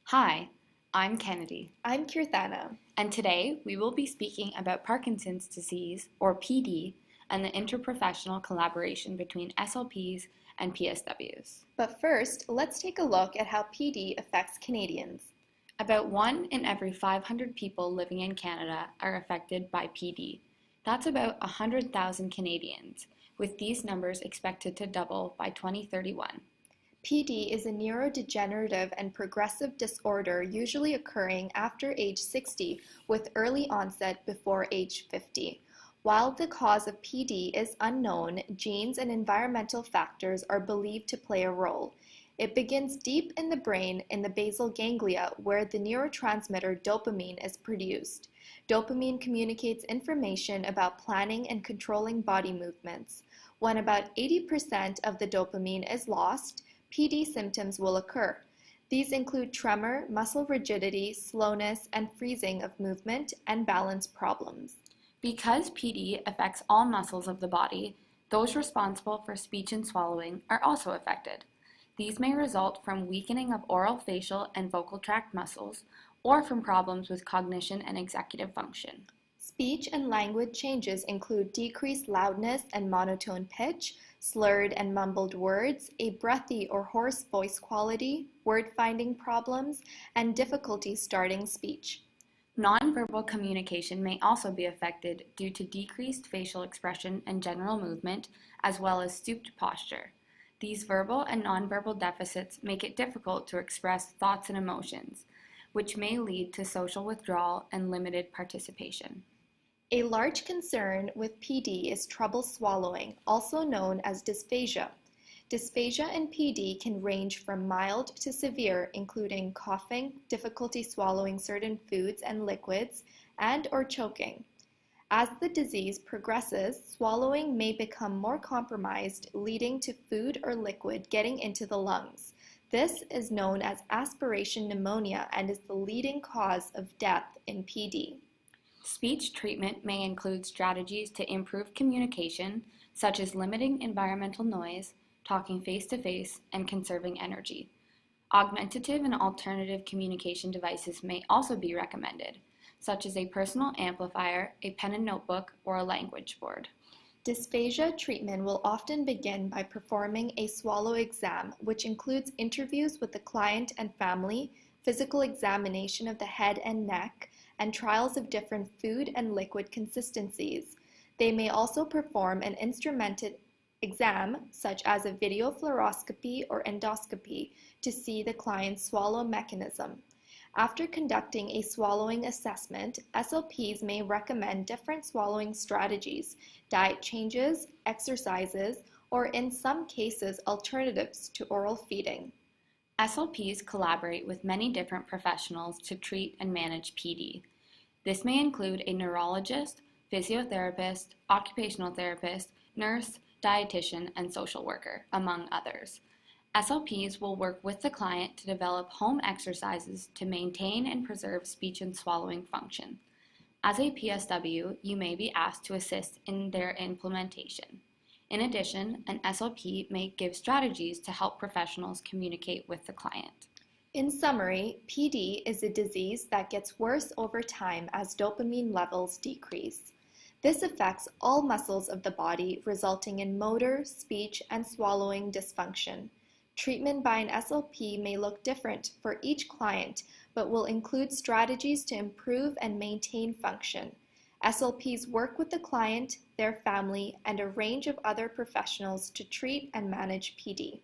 Hi, I'm Kennedy, I'm Kirthana. and today we will be speaking about Parkinson's disease, or PD, and the interprofessional collaboration between SLPs and PSWs. But first, let's take a look at how PD affects Canadians. About 1 in every 500 people living in Canada are affected by PD. That's about 100,000 Canadians, with these numbers expected to double by 2031. PD is a neurodegenerative and progressive disorder usually occurring after age 60 with early onset before age 50. While the cause of PD is unknown, genes and environmental factors are believed to play a role. It begins deep in the brain in the basal ganglia where the neurotransmitter dopamine is produced. Dopamine communicates information about planning and controlling body movements. When about 80% of the dopamine is lost, PD symptoms will occur. These include tremor, muscle rigidity, slowness, and freezing of movement, and balance problems. Because PD affects all muscles of the body, those responsible for speech and swallowing are also affected. These may result from weakening of oral, facial, and vocal tract muscles, or from problems with cognition and executive function. Speech and language changes include decreased loudness and monotone pitch, slurred and mumbled words, a breathy or hoarse voice quality, word-finding problems, and difficulty starting speech. Nonverbal communication may also be affected due to decreased facial expression and general movement, as well as stooped posture. These verbal and nonverbal deficits make it difficult to express thoughts and emotions, which may lead to social withdrawal and limited participation. A large concern with PD is trouble swallowing, also known as dysphagia. Dysphagia in PD can range from mild to severe, including coughing, difficulty swallowing certain foods and liquids, and/or choking. As the disease progresses, swallowing may become more compromised, leading to food or liquid getting into the lungs. This is known as aspiration pneumonia and is the leading cause of death in PD. Speech treatment may include strategies to improve communication, such as limiting environmental noise, talking face-to-face, and conserving energy. Augmentative and alternative communication devices may also be recommended, such as a personal amplifier, a pen and notebook, or a language board. Dysphagia treatment will often begin by performing a swallow exam, which includes interviews with the client and family, physical examination of the head and neck, and trials of different food and liquid consistencies. They may also perform an instrumented exam, such as a video fluoroscopy or endoscopy, to see the client's swallow mechanism. After conducting a swallowing assessment, SLPs may recommend different swallowing strategies, diet changes, exercises, or in some cases, alternatives to oral feeding. SLPs collaborate with many different professionals to treat and manage PD. This may include a neurologist, physiotherapist, occupational therapist, nurse, dietitian, and social worker, among others. SLPs will work with the client to develop home exercises to maintain and preserve speech and swallowing function. As a PSW, you may be asked to assist in their implementation. In addition, an SLP may give strategies to help professionals communicate with the client. In summary, PD is a disease that gets worse over time as dopamine levels decrease. This affects all muscles of the body, resulting in motor, speech, and swallowing dysfunction. Treatment by an SLP may look different for each client, but will include strategies to improve and maintain function. SLPs work with the client, their family, and a range of other professionals to treat and manage PD.